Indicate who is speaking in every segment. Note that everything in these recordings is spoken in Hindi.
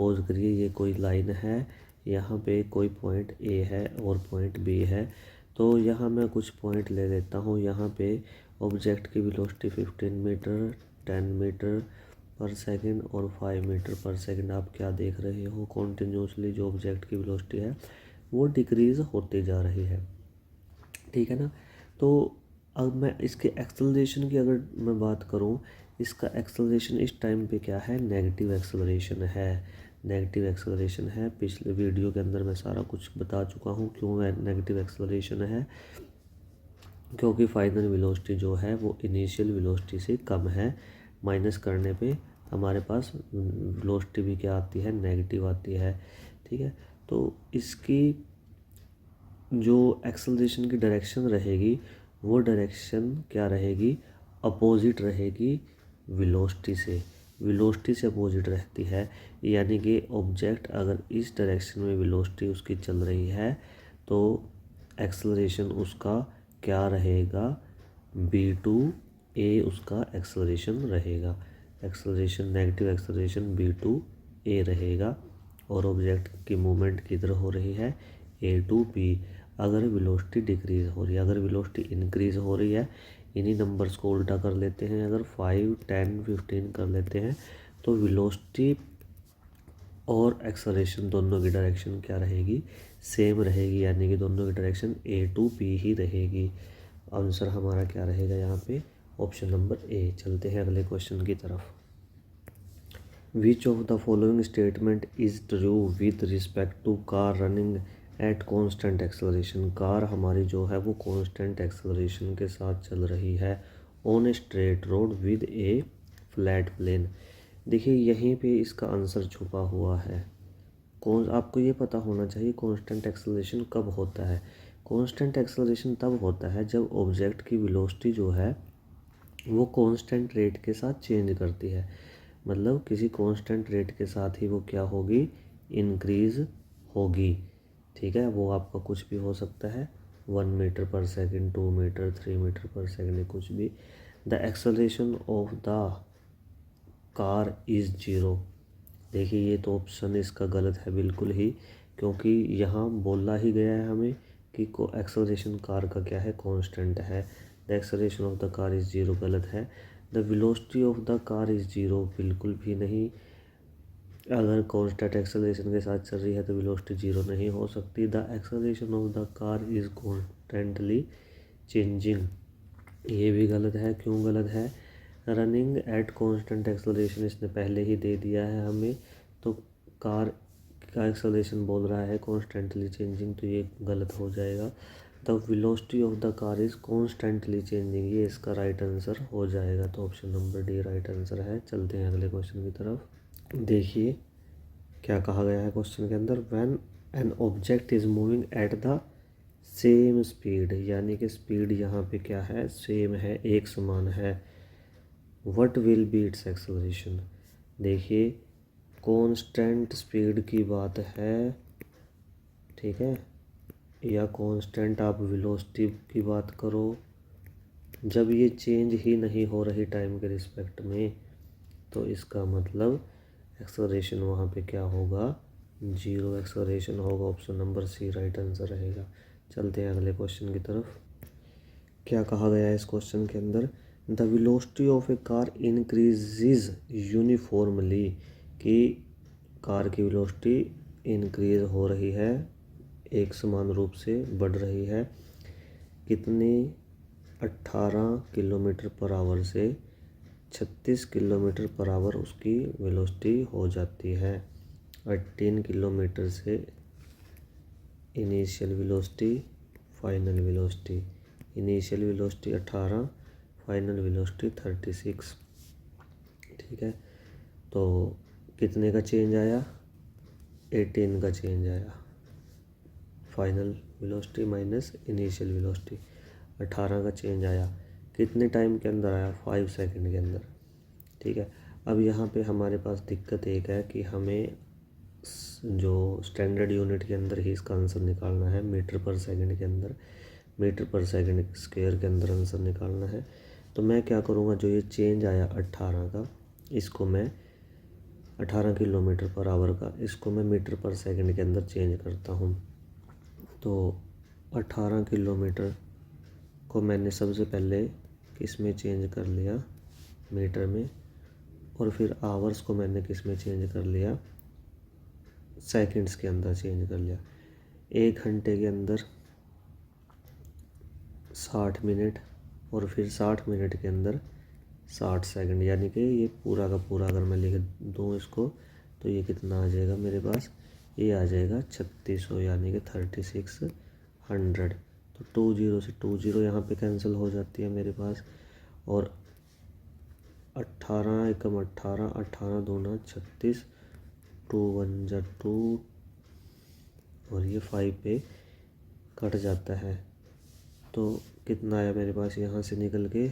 Speaker 1: सपोज़ करिए ये कोई लाइन है, यहाँ पे कोई पॉइंट ए है और पॉइंट बी है। तो यहाँ मैं कुछ पॉइंट ले लेता हूँ। यहाँ पे ऑब्जेक्ट की वेलोसिटी 15 मीटर, 10 मीटर पर सेकंड और 5 मीटर पर सेकंड। आप क्या देख रहे हो, कॉन्टिन्यूसली जो ऑब्जेक्ट की वेलोसिटी है वो डिक्रीज़ होती जा रही है, ठीक है ना। तो अब मैं इसके एक्सेलरेशन की अगर मैं बात करूं, इसका एक्सेलरेशन इस टाइम पे क्या है, नेगेटिव एक्सेलरेशन है। नेगेटिव एक्सेलरेशन है, पिछले वीडियो के अंदर मैं सारा कुछ बता चुका हूं क्यों नेगेटिव एक्सेलरेशन है। क्योंकि फाइनल वेलोसिटी जो है वो इनिशियल वेलोसिटी से कम है। माइनस करने पे हमारे पास वेलोसिटी भी क्या आती है, नेगेटिव आती है, ठीक है। तो इसकी जो एक्सेलरेशन की डायरेक्शन रहेगी वो डायरेक्शन क्या रहेगी, अपोजिट रहेगी वेलोसिटी से। वेलोसिटी से अपोजिट रहती है, यानी कि ऑब्जेक्ट अगर इस डायरेक्शन में वेलोसिटी उसकी चल रही है तो एक्सेलरेशन उसका क्या रहेगा, v2a उसका एक्सेलरेशन रहेगा। एक्सेलरेशन, नेगेटिव एक्सेलरेशन v2a रहेगा। और ऑब्जेक्ट की मूवमेंट किधर हो रही है, a टू b। अगर वेलोसिटी डिक्रीज़ हो रही है, अगर वेलोसिटी इंक्रीज़ हो रही है, इन्हीं नंबर्स को उल्टा कर लेते हैं। अगर 5, 10, 15 कर लेते हैं तो वेलोसिटी और एक्सेलरेशन दोनों की डायरेक्शन क्या रहेगी, सेम रहेगी, यानी कि दोनों की डायरेक्शन a टू b ही रहेगी। आंसर हमारा क्या रहेगा यहाँ पे, ऑप्शन नंबर ए। चलते हैं अगले क्वेश्चन की तरफ। Which of the following statement is true with respect to car running at constant acceleration. Car हमारी जो है वो कॉन्स्टेंट एक्सेलरेशन के साथ चल रही है on a straight road with a flat plane. देखिए यहीं पे इसका आंसर छुपा हुआ है। आपको ये पता होना चाहिए कांस्टेंट एक्सेलरेशन कब होता है। कांस्टेंट एक्सेलरेशन तब होता है जब ऑब्जेक्ट की वेलोसिटी जो है वो कांस्टेंट रेट के साथ चेंज करती है। मतलब किसी कांस्टेंट रेट के साथ ही वो क्या होगी, इंक्रीज़ होगी, ठीक है। वो आपका कुछ भी हो सकता है, 1 मीटर पर सेकंड, 2 मीटर, 3 मीटर पर सेकंड, कुछ भी। The acceleration of the car is zero. देखिए ये तो ऑप्शन इसका गलत है बिल्कुल ही, क्योंकि यहाँ बोला ही गया है हमें कि एक्सेलरेशन कार का क्या है, कांस्टेंट है। The acceleration of the car is zero गलत है। The velocity of the car is zero बिल्कुल भी नहीं। अगर कांस्टेंट एक्सेलरेशन के साथ चल रही है तो वेलोसिटी जीरो नहीं हो सकती। The acceleration of the car is constantly changing, ये भी गलत है। क्यों गलत है, रनिंग एट कांस्टेंट एक्सेलरेशन इसने पहले ही दे दिया है हमें, तो कार का एक्सेलरेशन बोल रहा है कॉन्स्टेंटली चेंजिंग, तो ये गलत हो जाएगा। The velocity of the car is constantly changing, ये इसका राइट आंसर हो जाएगा। तो option number D right answer है। चलते हैं अगले क्वेश्चन की तरफ। देखिए क्या कहा गया है क्वेश्चन के अंदर, when an object is moving at the same speed, यानी कि स्पीड यहाँ पे क्या है, सेम है, एक समान है। What will be it's acceleration. देखिए कांस्टेंट स्पीड की बात है, ठीक है, या कांस्टेंट आप वेलोसिटी की बात करो, जब ये चेंज ही नहीं हो रही टाइम के रिस्पेक्ट में तो इसका मतलब एक्सेलरेशन वहाँ पे क्या होगा, जीरो एक्सेलरेशन होगा। Option number C right answer रहेगा। चलते हैं अगले क्वेश्चन की तरफ। क्या कहा गया है इस क्वेश्चन के अंदर, the velocity of A car increases uniformly, कि कार की वेलोसिटी इंक्रीज हो रही है, एक समान रूप से बढ़ रही है। कितनी, 18 किलोमीटर पर आवर से 36 किलोमीटर पर आवर उसकी वेलोसिटी हो जाती है। 18 किलोमीटर से initial velocity, final velocity, initial velocity 18, final velocity 36, ठीक है। तो कितने का चेंज आया, 18 का चेंज आया। Final velocity minus initial velocity, 18 का चेंज आया। कितने टाइम के अंदर आया, 5 सेकंड के अंदर, ठीक है। अब यहाँ पे हमारे पास दिक्कत एक है कि हमें जो स्टैंडर्ड यूनिट के अंदर ही इसका आंसर निकालना है, मीटर पर सेकंड के अंदर, मीटर पर सेकंड स्क्वायर के अंदर आंसर निकालना है। तो मैं क्या करूँगा, जो ये चेंज आया 18 का, इसको मैं 18 किलोमीटर पर आवर का, इसको मैं मीटर पर सेकंड के अंदर चेंज करता हूँ। तो 18 किलोमीटर को मैंने सबसे पहले किस में चेंज कर लिया, मीटर में, और फिर आवर्स को मैंने किस में चेंज कर लिया, सेकंड्स के अंदर चेंज कर लिया। 1 घंटे के अंदर 60 मिनट और फिर 60 मिनट के अंदर 60 सेकंड, यानी कि ये पूरा का पूरा अगर मैं लिख दूँ इसको तो ये कितना आ जाएगा मेरे पास, ये आ जाएगा 3600 यानी कि 3600। तो 20 से 20 यहाँ पे कैंसिल हो जाती है मेरे पास, और 18 एकम 18, 18 दूना 36, 2 1 जा 2, और ये 5 पे कट जाता है। तो कितना आया मेरे पास यहाँ से निकल के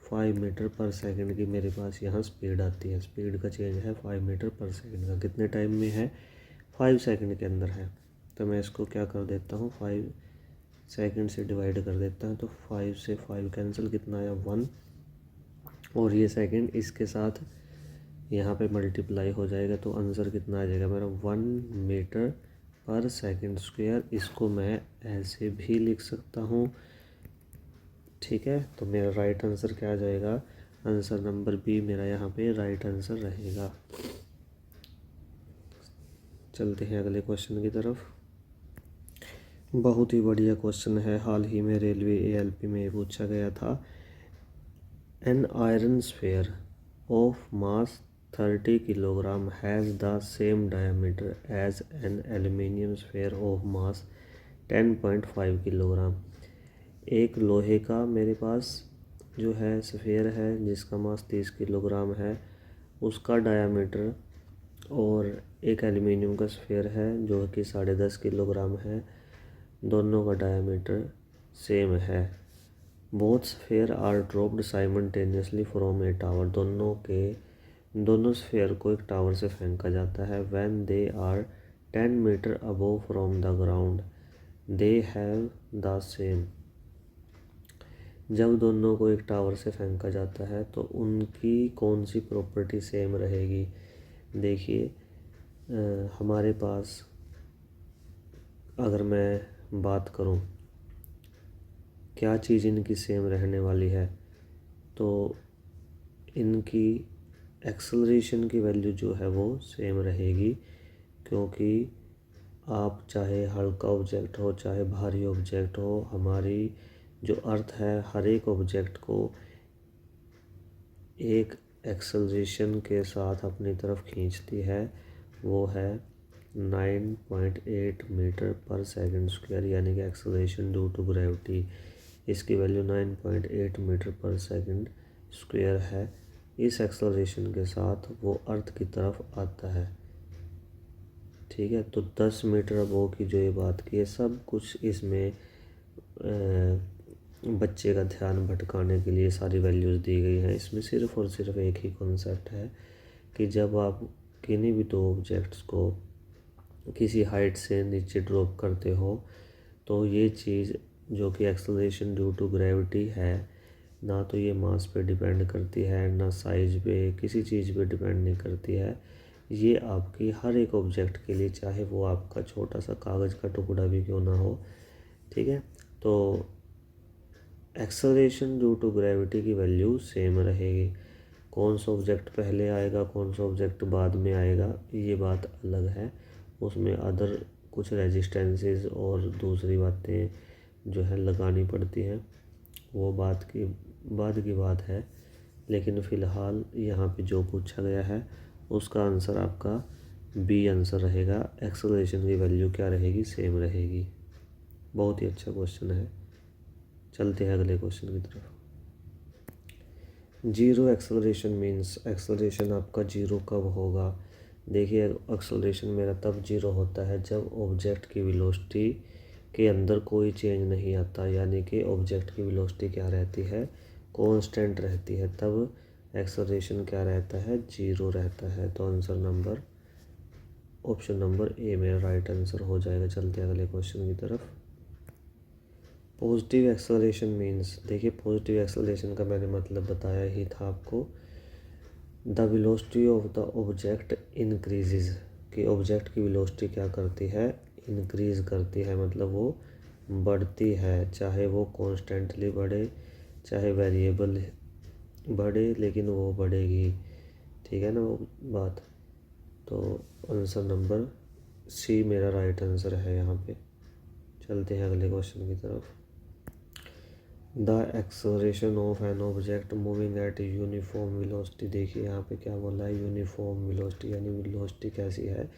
Speaker 1: 5 मीटर पर सेकंड की मेरे पास यहाँ स्पीड आती है। स्पीड का चेंज है 5 मीटर पर सेकंड का, कितने टाइम में है, 5 सेकंड के अंदर है। तो मैं इसको क्या कर देता हूँ, 5 सेकंड से डिवाइड कर देता हूँ। तो 5 से 5 कैंसिल, कितना आया 1, और ये सेकंड इसके साथ यहाँ पे मल्टीप्लाई हो जाएगा। तो आंसर कितना आ जाएगा मेरा, 1 मीटर पर सेकंड स्क्वायर। इसको मैं ऐसे भी लिख सकता हूँ, ठीक है। तो मेरा राइट आंसर क्या आ जाएगा, आंसर नंबर बी मेरा यहाँ पे राइट आंसर रहेगा। चलते हैं अगले क्वेश्चन की तरफ। बहुत ही बढ़िया क्वेश्चन है, हाल ही में रेलवे एएलपी में पूछा गया था। An iron sphere of mass 30 kilogram has the same diameter as an aluminium sphere of mass 10.5 kilogram. एक लोहे का मेरे पास जो है स्फेयर है जिसका मास 30 किलोग्राम है, उसका डायामीटर, और एक एल्यूमिनियम का स्फेयर है जो कि 10.5 किलोग्राम है, दोनों का डायामीटर सेम है। Both sphere are dropped simultaneously from a tower. दोनों स्फेयर को एक टावर से फेंका जाता है। When they are 10 metre above from the ground they have the same. जब दोनों को एक टावर से फेंका जाता है तो उनकी कौन सी प्रॉपर्टी सेम रहेगी। देखिए हमारे पास अगर मैं बात करूं क्या चीज़ इनकी सेम रहने वाली है, तो इनकी एक्सेलरेशन की वैल्यू जो है वो सेम रहेगी, क्योंकि आप चाहे हल्का ऑब्जेक्ट हो चाहे भारी ऑब्जेक्ट हो, हमारी जो अर्थ है हर एक ऑब्जेक्ट को एक एक्सेलरेशन के साथ अपनी तरफ खींचती है, वो है 9.8 मीटर पर सेकंड स्क्वायर, यानी कि एक्सेलरेशन ड्यू टू ग्रेविटी। इसकी वैल्यू 9.8 मीटर पर सेकंड स्क्वायर है। इस एक्सेलरेशन के साथ वो अर्थ की तरफ आता है, ठीक है। तो 10 मीटर अबोव की जो ये बात की है, सब कुछ इसमें बच्चे का ध्यान भटकाने के लिए सारी वैल्यूज़ दी गई हैं। इसमें सिर्फ़ और सिर्फ एक ही कॉन्सेप्ट है कि जब आप किन्हीं भी दो ऑब्जेक्ट्स को किसी हाइट से नीचे ड्रॉप करते हो तो ये चीज़ जो कि एक्सेलरेशन ड्यू टू ग्रेविटी है, ना तो ये मास पे डिपेंड करती है, ना साइज पे, किसी चीज़ पे डिपेंड नहीं करती है। ये आपकी हर एक ऑब्जेक्ट के लिए, चाहे वो आपका छोटा सा कागज़ का टुकड़ा भी क्यों ना हो, ठीक है। तो एक्सेलरेशन ड्यू टू ग्रेविटी की वैल्यू सेम रहेगी। कौन सा ऑब्जेक्ट पहले आएगा कौन सा ऑब्जेक्ट बाद में आएगा ये बात अलग है, उसमें अदर कुछ रेजिस्टेंसेस और दूसरी बातें जो है लगानी पड़ती हैं, वो बाद की बात है। लेकिन फ़िलहाल यहाँ पे जो पूछा गया है उसका आंसर आपका बी आंसर रहेगा। एक्सेलरेशन की वैल्यू क्या रहेगी, सेम रहेगी। बहुत ही अच्छा क्वेश्चन है। चलते हैं अगले क्वेश्चन की तरफ। जीरो एक्सेलरेशन मीन्स, एक्सेलरेशन आपका जीरो कब होगा। देखिए एक्सेलरेशन मेरा तब जीरो होता है जब ऑब्जेक्ट की वेलोसिटी के अंदर कोई चेंज नहीं आता, यानी कि ऑब्जेक्ट की वेलोसिटी क्या रहती है, कांस्टेंट रहती है, तब एक्सेलरेशन क्या रहता है, जीरो रहता है। तो answer number option number A मेरा राइट आंसर हो जाएगा। चलते हैं अगले क्वेश्चन की तरफ। पॉजिटिव एक्सेलरेशन मीन्स, देखिए पॉजिटिव एक्सेलरेशन का मैंने मतलब बताया ही था आपको। The velocity of the object increases, कि ऑब्जेक्ट की वेलोसिटी क्या करती है, इंक्रीज करती है, मतलब वो बढ़ती है, चाहे वो कॉन्स्टेंटली बढ़े चाहे वेरिएबल बढ़े, लेकिन वो बढ़ेगी। ठीक है ना वो बात। तो आंसर नंबर सी मेरा राइट आंसर है यहाँ पे। चलते हैं अगले क्वेश्चन की तरफ। The acceleration of an object moving at uniform velocity. देखिए यहाँ पे क्या बोला है, यूनिफॉर्म वेलोसिटी, यानी वेलोसिटी कैसी है,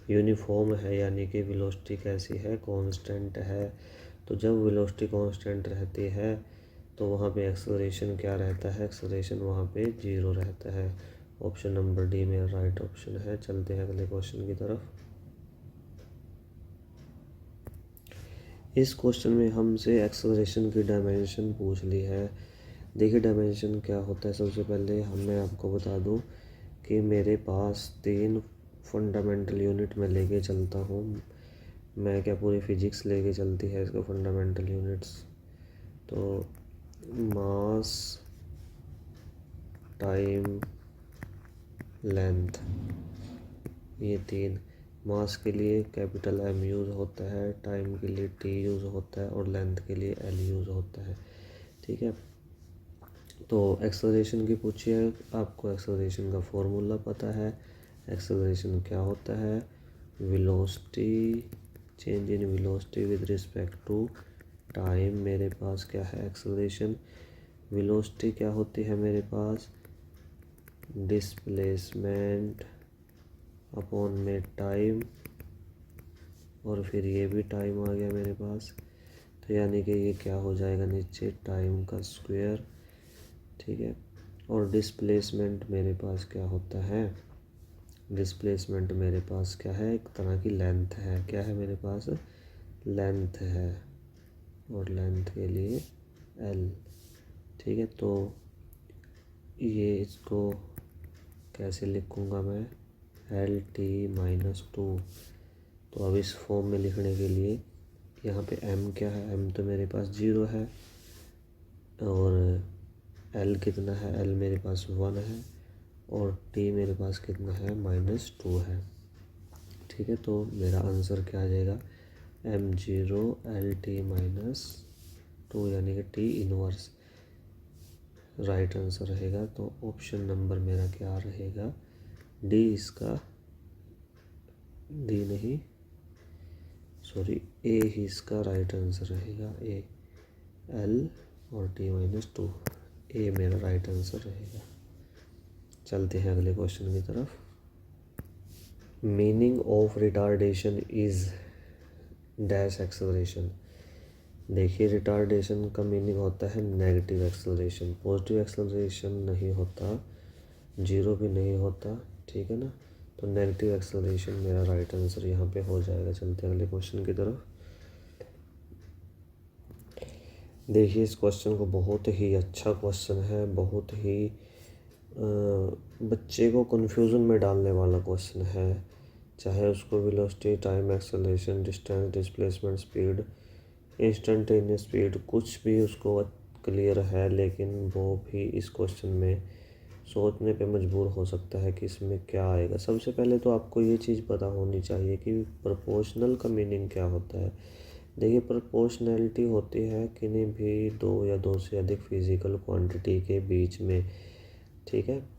Speaker 1: यूनिफॉर्म है, यानी कि वेलोसिटी कैसी है, कांस्टेंट है। तो जब वेलोसिटी कांस्टेंट रहती है तो वहाँ पे एक्सेलरेशन क्या रहता है, एक्सेलरेशन वहाँ पे 0 रहता है। ऑप्शन नंबर डी मेरा राइट ऑप्शन है। चलते हैं अगले क्वेश्चन की तरफ। इस क्वेश्चन में हमसे एक्सेलरेशन की डायमेंशन पूछ ली है। देखिए डायमेंशन क्या होता है, सबसे पहले मैं आपको बता दूं कि मेरे पास 3 फंडामेंटल यूनिट में लेके चलता हूँ। मैं क्या पूरी फिजिक्स लेके चलती है इसका फंडामेंटल यूनिट्स। तो मास, टाइम, लेंथ, ये 3। मास के लिए कैपिटल M यूज़ होता है, टाइम के लिए T यूज़ होता है और लेंथ के लिए L यूज़ होता है। ठीक है। तो एक्सेलरेशन की पूछिए, आपको एक्सेलरेशन का फॉर्मूला पता है। एक्सेलरेशन क्या होता है, velocity, change in velocity with respect to time. मेरे पास क्या है एक्सेलरेशन, वेलोसिटी क्या होती है मेरे पास, डिस्प्लेसमेंट अपॉन में टाइम, और फिर ये भी टाइम आ गया मेरे पास। तो यानी कि ये क्या हो जाएगा नीचे, टाइम का स्क्वायर। ठीक है। और डिस्प्लेसमेंट मेरे पास क्या होता है, डिस्प्लेसमेंट मेरे पास क्या है, एक तरह की लेंथ है। क्या है मेरे पास, लेंथ है, और लेंथ के लिए L। ठीक है। तो ये इसको कैसे लिखूँगा मैं, LT-2। तो अब इस फॉर्म में लिखने के लिए यहाँ पे M क्या है, M तो मेरे पास 0 है, और L कितना है, L मेरे पास 1 है, और T मेरे पास कितना है, -2 है। ठीक है। तो मेरा आंसर क्या आ जाएगा, M0 LT-2, यानी कि T इनवर्स राइट आंसर रहेगा। तो ऑप्शन नंबर मेरा क्या रहेगा, डी। इसका डी नहीं, सॉरी, ए ही इसका राइट आंसर रहेगा। ए, L और T-2, ए मेरा राइट आंसर रहेगा। चलते हैं अगले क्वेश्चन की तरफ। Meaning of retardation is dash acceleration. देखिए रिटार्डेशन का मीनिंग होता है नेगेटिव एक्सेलरेशन, पॉजिटिव एक्सेलरेशन नहीं होता, 0 भी नहीं होता। ठीक है ना। तो नेगेटिव एक्सेलरेशन मेरा राइट आंसर यहाँ पे हो जाएगा। चलते हैं अगले क्वेश्चन की तरफ। देखिए इस क्वेश्चन को, बहुत ही अच्छा क्वेश्चन है, बहुत ही बच्चे को कन्फ्यूज़न में डालने वाला क्वेश्चन है। चाहे उसको velocity, time, acceleration, distance, displacement, speed, instantaneous speed, कुछ भी उसको क्लियर है, लेकिन वो भी इस क्वेश्चन में सोचने पे मजबूर हो सकता है कि इसमें क्या आएगा। सबसे पहले तो आपको ये चीज़ पता होनी चाहिए कि प्रोपोर्शनल का मीनिंग क्या होता है। देखिए प्रोपोर्शनैलिटी होती है किन्हीं भी 2 या 2 से अधिक फिज़िकल क्वांटिटी के बीच में। ठीक है।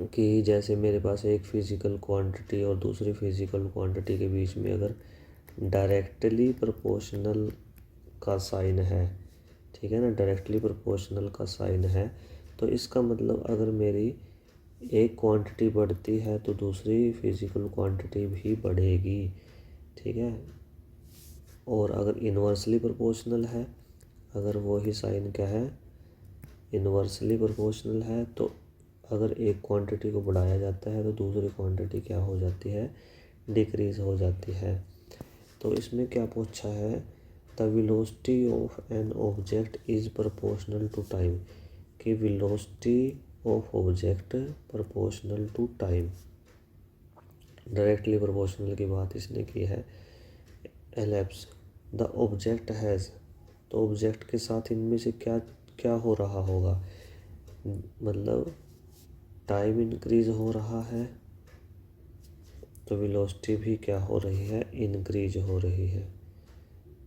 Speaker 1: कि जैसे मेरे पास एक फ़िज़िकल क्वांटिटी और दूसरी फ़िज़िकल क्वांटिटी के बीच में अगर डायरेक्टली प्रोपोर्शनल का साइन है, ठीक है ना, डायरेक्टली प्रोपोर्शनल का साइन है, तो इसका मतलब अगर मेरी एक क्वांटिटी बढ़ती है तो दूसरी फिज़िकल क्वांटिटी भी बढ़ेगी। ठीक है। और अगर इन्वर्सली प्रोपोर्शनल है, अगर वो ही साइन क्या है, इन्वर्सली प्रोपोर्शनल है, तो अगर एक क्वांटिटी को बढ़ाया जाता है तो दूसरी क्वांटिटी क्या हो जाती है, डिक्रीज़ हो जाती है। तो इसमें क्या पूछा है, the velocity of an object is proportional to time, कि velocity of object proportional to time. Directly proportional की बात इसने की है। एलैप्स द ऑब्जेक्ट हैज़, तो ऑब्जेक्ट के साथ इनमें से क्या क्या हो रहा होगा, मतलब टाइम इंक्रीज हो रहा है तो वेलोसिटी भी क्या हो रही है, इंक्रीज हो रही है।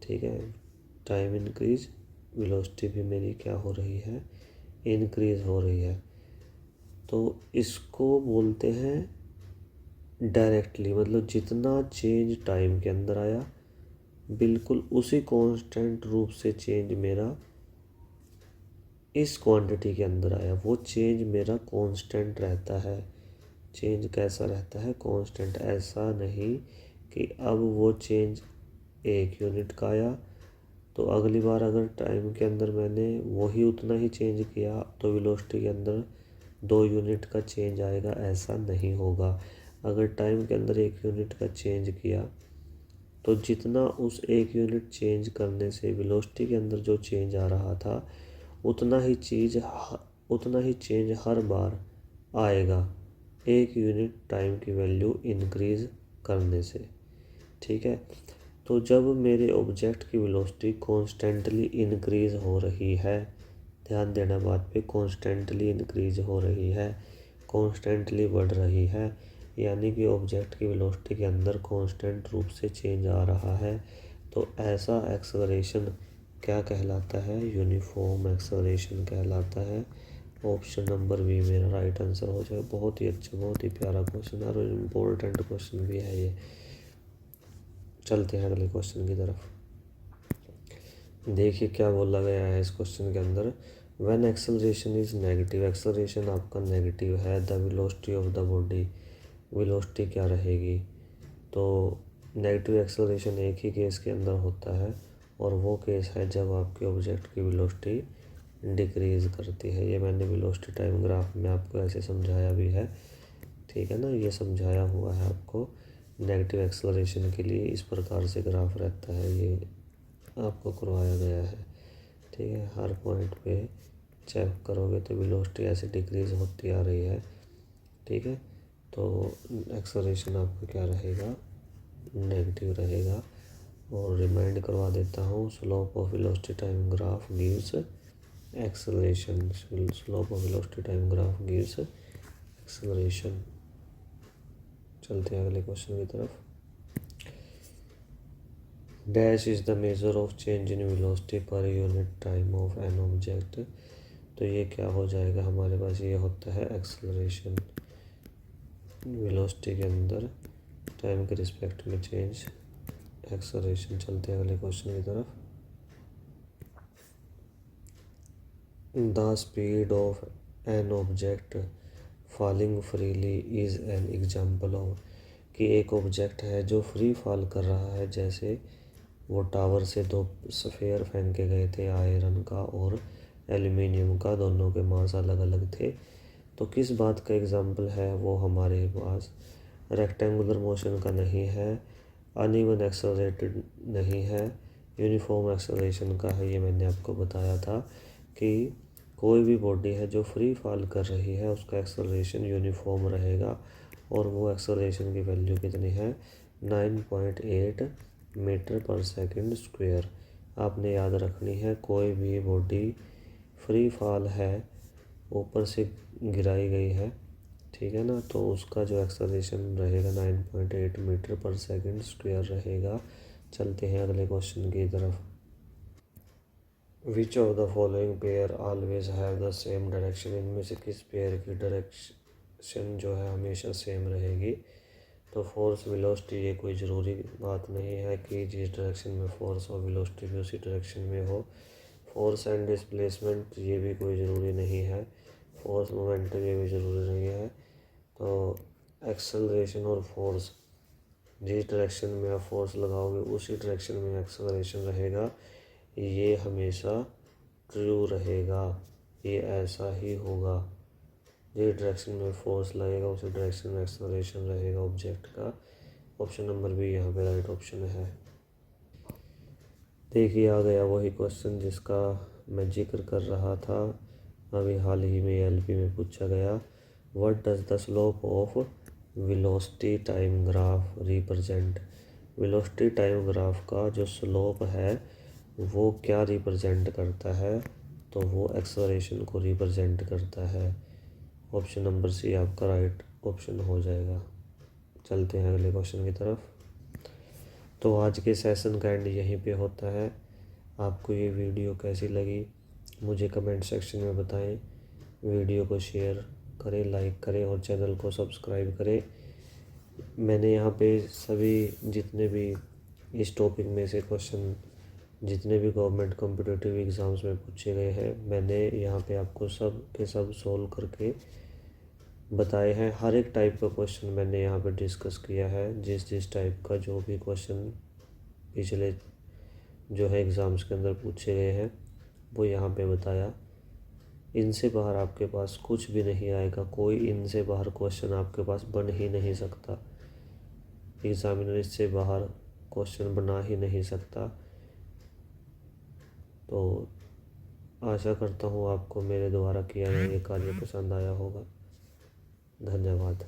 Speaker 1: ठीक है, टाइम इंक्रीज, वेलोसिटी भी मेरी क्या हो रही है, इंक्रीज हो रही है। तो इसको बोलते हैं डायरेक्टली, मतलब जितना चेंज टाइम के अंदर आया बिल्कुल उसी कांस्टेंट रूप से चेंज मेरा इस क्वांटिटी के अंदर आया, वो चेंज मेरा कांस्टेंट रहता है। चेंज कैसा रहता है, कांस्टेंट। ऐसा नहीं कि अब वो चेंज 1 यूनिट का आया तो अगली बार अगर टाइम के अंदर मैंने वही उतना ही चेंज किया तो वेलोसिटी के अंदर 2 यूनिट का चेंज आएगा, ऐसा नहीं होगा। अगर टाइम के अंदर 1 यूनिट का चेंज किया तो जितना उस 1 यूनिट चेंज करने से वेलोसिटी के अंदर जो चेंज आ रहा था उतना ही चेंज हर बार आएगा 1 यूनिट टाइम की वैल्यू इंक्रीज करने से। ठीक है, तो जब मेरे ऑब्जेक्ट की वेलोसिटी कॉन्स्टेंटली इंक्रीज हो रही है, ध्यान देना बात पे, कॉन्स्टेंटली इंक्रीज हो रही है, कॉन्स्टेंटली बढ़ रही है, यानी कि ऑब्जेक्ट की वेलोसिटी के अंदर कांस्टेंट रूप से चेंज आ रहा है, तो ऐसा एक्सेलरेशन क्या कहलाता है, यूनिफॉर्म एक्सेलरेशन कहलाता है। ऑप्शन नंबर बी मेरा राइट आंसर हो जाएगा। बहुत ही अच्छा, बहुत ही प्यारा क्वेश्चन और इम्पोर्टेंट क्वेश्चन भी है ये। चलते हैं अगले क्वेश्चन की तरफ। देखिए क्या बोला गया है इस क्वेश्चन के अंदर, when acceleration is negative, acceleration आपका नेगेटिव है, the velocity of the body, velocity क्या रहेगी। तो नेगेटिव एक्सेलरेशन एक ही केस के अंदर होता है और वो केस है जब आपके ऑब्जेक्ट की वेलोसिटी डिक्रीज़ करती है। ये मैंने वेलोसिटी टाइम ग्राफ में आपको ऐसे समझाया भी है, ठीक है ना, ये समझाया हुआ है आपको। नेगेटिव एक्सेलरेशन के लिए इस प्रकार से ग्राफ रहता है, ये आपको करवाया गया है। ठीक है, हर पॉइंट पे चेक करोगे तो वेलोसिटी ऐसे डिक्रीज़ होती आ रही है। ठीक है, तो एक्सेलरेशन आपका क्या रहेगा, नेगेटिव रहेगा। और रिमाइंड करवा देता हूँ, slope of velocity time graph gives acceleration, slope of velocity time graph gives acceleration. चलते हैं अगले क्वेश्चन की तरफ। Dash is the measure of change in velocity per unit time of an object. तो ये क्या हो जाएगा हमारे पास, ये होता है एक्सेलरेशन, वेलोसिटी के अंदर टाइम के रिस्पेक्ट में चेंज, एक्सेलरेशन। चलते हैं अगले क्वेश्चन की तरफ। The speed of an object falling freely is an example of, कि एक ऑब्जेक्ट है जो फ्री फॉल कर रहा है, जैसे वो टावर से 2 स्फेयर फेंके गए थे, आयरन का और एल्युमिनियम का, दोनों के मास अलग अलग थे। तो किस बात का एग्जाम्पल है वो हमारे पास, रेक्टेंगुलर मोशन का नहीं है, अनइवन एक्सेलरेटेड नहीं है, यूनिफॉर्म एक्सेलरेशन का है। ये मैंने आपको बताया था कि कोई भी बॉडी है जो फ्री फॉल कर रही है उसका एक्सेलरेशन यूनिफॉर्म रहेगा, और वो एक्सेलरेशन की वैल्यू कितनी है, 9.8 मीटर पर सेकंड स्क्वायर। आपने याद रखनी है, कोई भी बॉडी फ्री फॉल है, ऊपर से गिराई गई है, ठीक है ना, तो उसका जो एक्सेलरेशन रहेगा 9.8 मीटर पर सेकंड स्क्वायर रहेगा। चलते हैं अगले क्वेश्चन की तरफ। Which of the following pair always have the same direction, इनमें से किस पेयर की डायरेक्शन जो है हमेशा सेम रहेगी। तो फोर्स वेलोसिटी, ये कोई ज़रूरी बात नहीं है कि जिस डायरेक्शन में फोर्स और वेलोसिटी भी उसी डायरेक्शन में हो। फोर्स एंड डिस्प्लेसमेंट, ये भी कोई ज़रूरी नहीं है। फोर्स मोमेंटम, ये भी ज़रूरी नहीं है। तो एक्सेलरेशन और फोर्स, जिस डायरेक्शन में आप फोर्स लगाओगे उसी डायरेक्शन में एक्सेलरेशन रहेगा, ये हमेशा ट्रू रहेगा, ये ऐसा ही होगा। जिस डायरेक्शन में फोर्स लगेगा उसी डायरेक्शन में एक्सेलरेशन रहेगा ऑब्जेक्ट का। ऑप्शन नंबर बी यहाँ पे राइट ऑप्शन है। देखिए आ गया वही क्वेश्चन जिसका मैं जिक्र कर रहा था, अभी हाल ही में एलपी में पूछा गया। What does the slope of velocity time graph represent, velocity time graph का जो स्लोप है वो क्या रिप्रेजेंट करता है, तो वो एक्सेलरेशन को रिप्रेजेंट करता है। ऑप्शन नंबर सी आपका राइट ऑप्शन हो जाएगा। चलते हैं अगले क्वेश्चन की तरफ। तो आज के सेशन का एंड यहीं पे होता है। आपको ये वीडियो कैसी लगी मुझे कमेंट सेक्शन में बताएं। वीडियो को शेयर करें, लाइक करें और चैनल को सब्सक्राइब करें। मैंने यहाँ पे सभी जितने भी इस टॉपिक में से क्वेश्चन जितने भी गवर्नमेंट कॉम्पिटिटिव एग्ज़ाम्स में पूछे गए हैं, मैंने यहाँ पे आपको सब के सब सोल्व करके बताए हैं। हर एक टाइप का क्वेश्चन मैंने यहाँ पे डिस्कस किया है। जिस टाइप का जो भी क्वेश्चन पिछले जो है एग्ज़ाम्स के अंदर पूछे गए हैं वो यहाँ पे बताया। इनसे बाहर आपके पास कुछ भी नहीं आएगा। कोई इनसे बाहर क्वेश्चन आपके पास बन ही नहीं सकता। एग्ज़ामिनर इससे बाहर क्वेश्चन बना ही नहीं सकता। तो आशा करता हूँ आपको मेरे द्वारा किया गया ये कार्य पसंद आया होगा। धन्यवाद।